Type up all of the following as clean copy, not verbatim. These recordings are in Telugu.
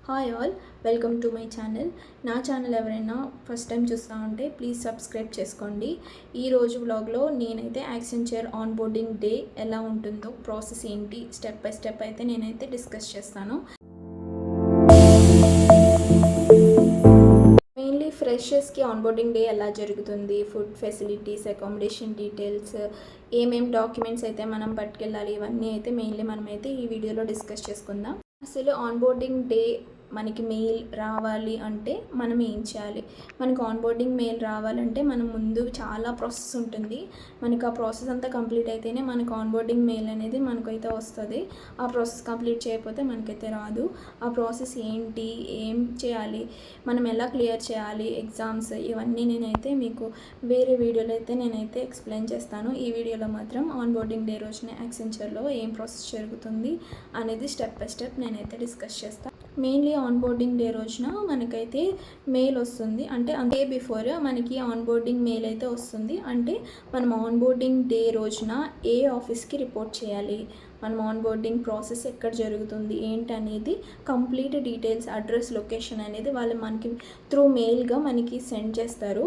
Hi all, welcome to my channel. నా ఛానల్ ఎవరైనా ఫస్ట్ టైం చూస్తూ ఉంటే ప్లీజ్ సబ్స్క్రైబ్ చేసుకోండి. ఈరోజు వ్లాగ్లో నేనైతే యాక్సెంచర్ ఆన్ బోర్డింగ్ డే ఎలా ఉంటుందో, ప్రాసెస్ ఏంటి, స్టెప్ బై స్టెప్ అయితే నేనైతే డిస్కస్ చేస్తాను. మెయిన్లీ ఫ్రెషర్స్కి ఆన్బోర్డింగ్ డే ఎలా జరుగుతుంది, ఫుడ్ ఫెసిలిటీస్, అకామిడేషన్ డీటెయిల్స్, ఏమేం డాక్యుమెంట్స్ అయితే మనం పట్టుకెళ్ళాలి, ఇవన్నీ అయితే మెయిన్లీ మనమైతే ఈ వీడియోలో డిస్కస్ చేసుకుందాం. అసలు ఆన్బోర్డింగ్ డే మనకి మెయిల్ రావాలి అంటే మనం ఏం చేయాలి? మనకు ఆన్బోర్డింగ్ మెయిల్ రావాలంటే మనం ముందు చాలా ప్రాసెస్ ఉంటుంది. మనకు ఆ ప్రాసెస్ అంతా కంప్లీట్ అయితేనే మనకు ఆన్బోర్డింగ్ మెయిల్ అనేది మనకైతే వస్తుంది. ఆ ప్రాసెస్ కంప్లీట్ చేయకపోతే మనకైతే రాదు. ఆ ప్రాసెస్ ఏంటి, ఏం చేయాలి, మనం ఎలా క్లియర్ చేయాలి, ఎగ్జామ్స్, ఇవన్నీ నేనైతే మీకు వేరే వీడియోలో అయితే నేనైతే ఎక్స్ప్లెయిన్ చేస్తాను. ఈ వీడియోలో మాత్రం ఆన్బోర్డింగ్ డే రోజున యాక్సెంచర్లో ఏం ప్రాసెస్ జరుగుతుంది అనేది స్టెప్ బై స్టెప్ నేనైతే డిస్కస్ చేస్తాను. మెయిన్లీ ఆన్బోర్డింగ్ డే రోజున మనకైతే మెయిల్ వస్తుంది. అంటే డే బిఫోర్ మనకి ఆన్బోర్డింగ్ మెయిల్ అయితే వస్తుంది. అంటే మనం ఆన్బోర్డింగ్ డే రోజున ఏ ఆఫీస్కి రిపోర్ట్ చేయాలి, మనం ఆన్బోర్డింగ్ ప్రాసెస్ ఎక్కడ జరుగుతుంది ఏంటనేది కంప్లీట్ డీటెయిల్స్, అడ్రస్, లొకేషన్ అనేది వాళ్ళు మనకి త్రూ మెయిల్గా మనకి సెండ్ చేస్తారు.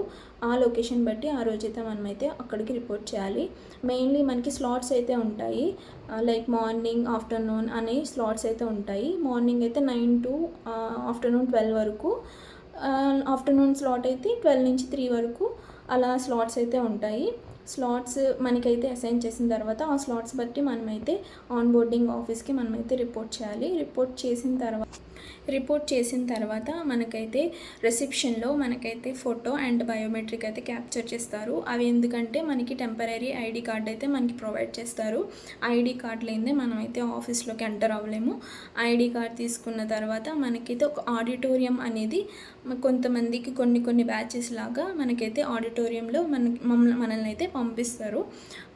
ఆ లొకేషన్ బట్టి ఆ రోజైతే మనమైతే అక్కడికి రిపోర్ట్ చేయాలి. మెయిన్లీ మనకి స్లాట్స్ అయితే ఉంటాయి. లైక్ మార్నింగ్, ఆఫ్టర్నూన్ అనే స్లాట్స్ అయితే ఉంటాయి. మార్నింగ్ అయితే 9 to ఆఫ్టర్నూన్ 12 వరకు, ఆఫ్టర్నూన్ స్లాట్ అయితే 12 నుంచి 3 వరకు అలా స్లాట్స్ అయితే ఉంటాయి. స్లాట్స్ మనకైతే అసైన్ చేసిన తర్వాత ఆ స్లాట్స్ బట్టి మనమైతే ఆన్బోర్డింగ్ ఆఫీస్కి మనమైతే రిపోర్ట్ చేయాలి. రిపోర్ట్ చేసిన తర్వాత మనకైతే రిసెప్షన్లో మనకైతే ఫోటో అండ్ బయోమెట్రిక్ అయితే క్యాప్చర్ చేస్తారు. అవి ఎందుకంటే మనకి టెంపరీ ఐడి కార్డ్ అయితే మనకి ప్రొవైడ్ చేస్తారు. ఐడి కార్డ్ లేనిదే మనమైతే ఆఫీస్లోకి ఎంటర్ అవ్వలేము. ఐడి కార్డ్ తీసుకున్న తర్వాత మనకైతే ఒక ఆడిటోరియం అనేది కొంతమందికి కొన్ని బ్యాచెస్ లాగా మనకైతే ఆడిటోరియంలో మనల్ని అయితే పంపిస్తారు.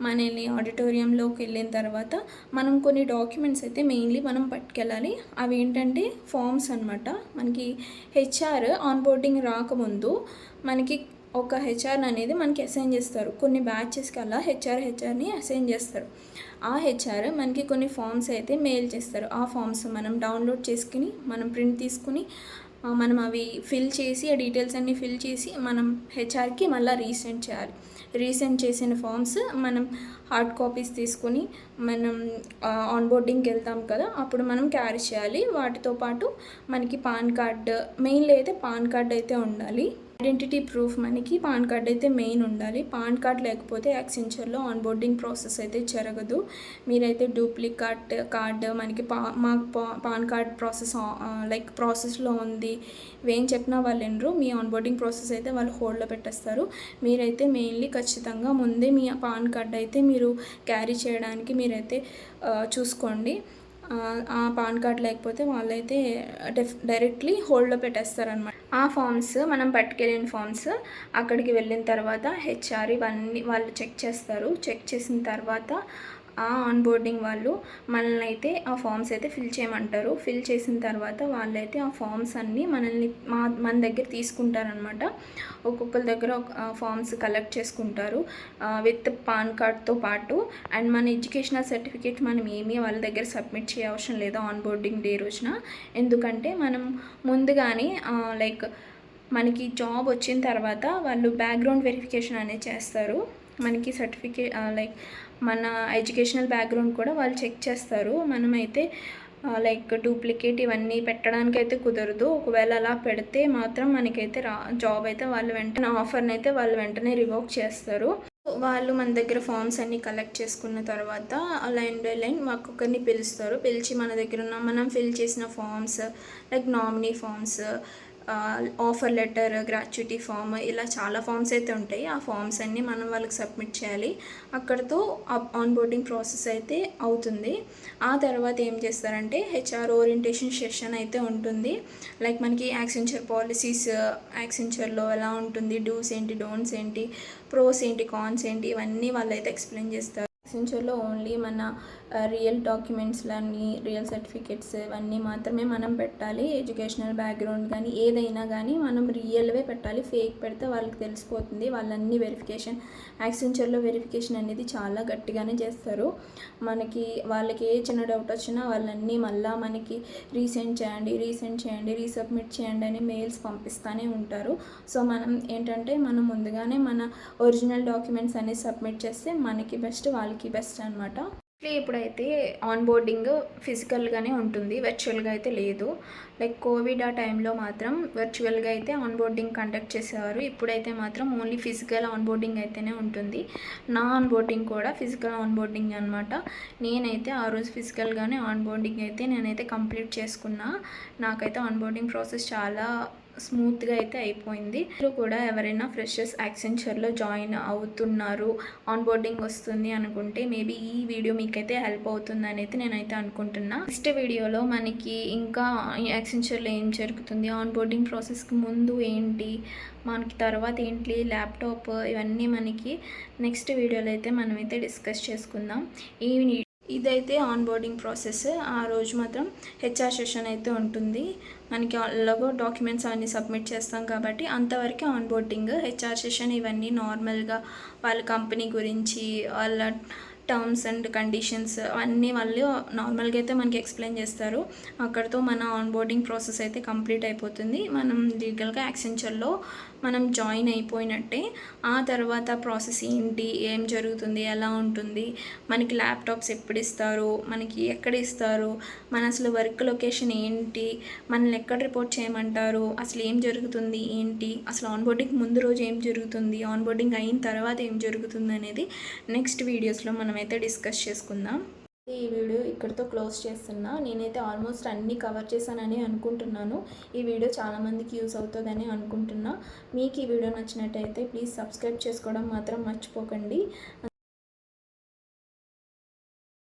మనల్ని ఆడిటోరియంలోకి వెళ్ళిన తర్వాత మనం కొన్ని డాక్యుమెంట్స్ అయితే మెయిన్లీ మనం పట్టుకెళ్ళాలి. అవి ఏంటంటే ఫామ్స్ అనమాట. మనకి హెచ్ఆర్ ఆన్బోర్డింగ్ రాకముందు మనకి ఒక హెచ్ఆర్ అనేది మనకి అసైన్ చేస్తారు. కొన్ని బ్యాచెస్కి అలా హెచ్ఆర్ని అసైన్ చేస్తారు. ఆ హెచ్ఆర్ మనకి కొన్ని ఫామ్స్ అయితే మెయిల్ చేస్తారు. ఆ ఫామ్స్ మనం డౌన్లోడ్ చేసుకుని, మనం ప్రింట్ తీసుకుని, మనం అవి ఫిల్ చేసి, ఆ డీటెయిల్స్ అన్నీ ఫిల్ చేసి మనం హెచ్ఆర్కి మళ్ళీ రీసెండ్ చేయాలి. రీసెండ్ చేసిన ఫామ్స్ మనం హార్డ్ కాపీస్ తీసుకొని మనం ఆన్బోర్డింగ్కి వెళ్తాం కదా, అప్పుడు మనం క్యారీ చేయాలి. వాటితో పాటు మనకి పాన్ కార్డ్, మెయిన్లో అయితే పాన్ కార్డ్ అయితే ఉండాలి. ఐడెంటిటీ ప్రూఫ్ మనకి పాన్ కార్డ్ అయితే మెయిన్ ఉండాలి. పాన్ కార్డ్ లేకపోతే యాక్సెంచర్లో ఆన్బోర్డింగ్ ప్రాసెస్ అయితే జరగదు. మీరైతే డూప్లికేట్ కార్డ్ మనకి పాన్ కార్డ్ ప్రాసెస్లో ఉంది ఇవేం చెప్పినా వాళ్ళు వినరు. మీ ఆన్బోర్డింగ్ ప్రాసెస్ అయితే వాళ్ళు హోల్డ్లో పెట్టేస్తారు. మీరైతే మెయిన్లీ ఖచ్చితంగా ముందే మీ పాన్ కార్డ్ అయితే మీరు క్యారీ చేయడానికి మీరైతే చూసుకోండి. ఆ పాన్ కార్డ్ లేకపోతే వాళ్ళైతే డైరెక్ట్లీ హోల్డ్లో పెట్టేస్తారనమాట. ఆ ఫామ్స్ మనం పట్టుకెళ్ళిన ఫామ్స్ అక్కడికి వెళ్ళిన తర్వాత హెచ్ఆర్ ఇవన్నీ వాళ్ళు చెక్ చేస్తారు. చెక్ చేసిన తర్వాత ఆ ఆన్బోర్డింగ్ వాళ్ళు మనల్ని అయితే ఆ ఫామ్స్ అయితే ఫిల్ చేయమంటారు. ఫిల్ చేసిన తర్వాత వాళ్ళైతే ఆ ఫామ్స్ అన్నీ మన దగ్గర తీసుకుంటారనమాట. ఒక్కొక్కరి దగ్గర ఫామ్స్ కలెక్ట్ చేసుకుంటారు విత్ పాన్ కార్డ్తో పాటు. అండ్ మన ఎడ్యుకేషనల్ సర్టిఫికేట్ మనం ఏమీ వాళ్ళ దగ్గర సబ్మిట్ చేయ అవసరం లేదు ఆన్బోర్డింగ్ డే రోజున. ఎందుకంటే మనం ముందుగానే మనకి జాబ్ వచ్చిన తర్వాత వాళ్ళు బ్యాక్గ్రౌండ్ వెరిఫికేషన్ అనేది చేస్తారు. మనకి సర్టిఫికేట్ మన ఎడ్యుకేషనల్ బ్యాక్గ్రౌండ్ కూడా వాళ్ళు చెక్ చేస్తారు. మనమైతే డూప్లికేట్ ఇవన్నీ పెట్టడానికి అయితే కుదరదు. ఒకవేళ అలా పెడితే మాత్రం మనకైతే జాబ్ అయితే వాళ్ళు వెంటనే ఆఫర్ని అయితే వాళ్ళు వెంటనే రివోక్ చేస్తారు. వాళ్ళు మన దగ్గర ఫామ్స్ అన్నీ కలెక్ట్ చేసుకున్న తర్వాత లైన్ బై లైన్ ఒక్కొక్కరిని పిలుస్తారు. పిలిచి మన దగ్గర ఉన్న మనం ఫిల్ చేసిన forms, nominee forms, offer letter, gratuity form, ఇలా చాలా ఫామ్స్ అయితే ఉంటాయి. ఆ ఫామ్స్ అన్నీ మనం వాళ్ళకి సబ్మిట్ చేయాలి. అక్కడితో ఆన్బోర్డింగ్ ప్రాసెస్ అయితే అవుతుంది. ఆ తర్వాత ఏం చేస్తారంటే హెచ్ఆర్ ఓరియంటేషన్ సెషన్ అయితే ఉంటుంది. మనకి యాక్సెంచర్ పాలసీస్, యాక్సెంచర్లో ఎలా ఉంటుంది, డూస్ ఏంటి, డోంట్స్ ఏంటి, ప్రోస్ ఏంటి, కాన్స్ ఏంటి, ఇవన్నీ వాళ్ళు అయితే ఎక్స్ప్లెయిన్ చేస్తారు. యాక్సెంచర్లో ఓన్లీ మన రియల్ డాక్యుమెంట్స్లన్నీ రియల్ సర్టిఫికెట్స్ ఇవన్నీ మాత్రమే మనం పెట్టాలి. ఎడ్యుకేషనల్ బ్యాక్గ్రౌండ్ కానీ ఏదైనా కానీ మనం రియల్వే పెట్టాలి. ఫేక్ పెడితే వాళ్ళకి తెలిసిపోతుంది. వాళ్ళన్నీ వెరిఫికేషన్ యాక్సెంచర్లో వెరిఫికేషన్ అనేది చాలా గట్టిగానే చేస్తారు. వాళ్ళకి ఏ చిన్న డౌట్ వచ్చినా వాళ్ళన్నీ మళ్ళీ మనకి రీసెండ్ చేయండి, రీసబ్మిట్ చేయండి అని మెయిల్స్ పంపిస్తూనే ఉంటారు. సో మనం ఏంటంటే మనం ముందుగానే మన ఒరిజినల్ డాక్యుమెంట్స్ అన్ని సబ్మిట్ చేస్తే మనకి బెస్ట్, వాళ్ళకి బెస్ట్ అనమాట. ఇప్పుడైతే ఆన్బోర్డింగ్ ఫిజికల్గానే ఉంటుంది, వర్చువల్గా అయితే లేదు. లైక్ కోవిడ్ ఆ టైంలో మాత్రం వర్చువల్గా అయితే ఆన్బోర్డింగ్ కండక్ట్ చేసేవారు. ఇప్పుడైతే మాత్రం ఓన్లీ ఫిజికల్ ఆన్బోర్డింగ్ అయితేనే ఉంటుంది. నా ఆన్బోర్డింగ్ కూడా ఫిజికల్ ఆన్బోర్డింగ్ అనమాట. నేనైతే ఆ రోజు ఫిజికల్గానే ఆన్బోర్డింగ్ అయితే నేనైతే కంప్లీట్ చేసుకున్నా. నాకైతే ఆన్బోర్డింగ్ ప్రాసెస్ చాలా స్మూత్గా అయితే అయిపోయింది. మీరు కూడా ఎవరైనా ఫ్రెషర్స్ యాక్సెంచర్లో జాయిన్ అవుతున్నారు, ఆన్బోర్డింగ్ వస్తుంది అనుకుంటే మేబీ ఈ వీడియో మీకైతే హెల్ప్ అవుతుందని అయితే నేనైతే అనుకుంటున్నా. నెక్స్ట్ వీడియోలో మనకి ఇంకా యాక్సెంచర్లో ఏం జరుగుతుంది, ఆన్బోర్డింగ్ ప్రాసెస్కి ముందు ఏంటి, మనకి తర్వాత ఏంటి, ల్యాప్టాప్, ఇవన్నీ మనకి నెక్స్ట్ వీడియోలో అయితే మనమైతే డిస్కస్ చేసుకుందాం. ఇదైతే ఆన్బోర్డింగ్ ప్రాసెస్. ఆ రోజు మాత్రం హెచ్ఆర్ సెషన్ అయితే ఉంటుంది. మనకి అలాగో డాక్యుమెంట్స్ అవన్నీ సబ్మిట్ చేస్తాం కాబట్టి అంతవరకు ఆన్బోర్డింగ్. హెచ్ఆర్ సెషన్ ఇవన్నీ నార్మల్గా వాళ్ళ కంపెనీ గురించి, వాళ్ళ టర్మ్స్ అండ్ కండిషన్స్ అన్నీ వాళ్ళు నార్మల్గా అయితే మనకి ఎక్స్ప్లెయిన్ చేస్తారు. అక్కడితో మన ఆన్బోర్డింగ్ ప్రాసెస్ అయితే కంప్లీట్ అయిపోతుంది. మనం లీగల్గా యాక్సెంచర్లో మనం జాయిన్ అయిపోయినట్టే. ఆ తర్వాత ప్రాసెస్ ఏంటి, ఏం జరుగుతుంది, ఎలా ఉంటుంది, మనకి ల్యాప్టాప్స్ ఎప్పుడు ఇస్తారు, మనకి ఎక్కడ ఇస్తారు, మన అసలు వర్క్ లొకేషన్ ఏంటి, మనల్ని ఎక్కడ రిపోర్ట్ చేయమంటారు, అసలు ఏం జరుగుతుంది ఏంటి, అసలు ఆన్బోర్డింగ్ ముందు రోజు ఏం జరుగుతుంది, ఆన్బోర్డింగ్ అయిన తర్వాత ఏం జరుగుతుంది అనేది నెక్స్ట్ వీడియోస్లో మనమైతే డిస్కస్ చేసుకుందాం. ఈ వీడియో ఇక్కడితో క్లోజ్ చేస్తున్నా. నేనైతే ఆల్మోస్ట్ అన్నీ కవర్ చేశానని అనుకుంటున్నాను. ఈ వీడియో చాలామందికి యూస్ అవుతుందని అనుకుంటున్నా. మీకు ఈ వీడియో నచ్చినట్టయితే ప్లీజ్ సబ్స్క్రైబ్ చేసుకోవడం మాత్రం మర్చిపోకండి.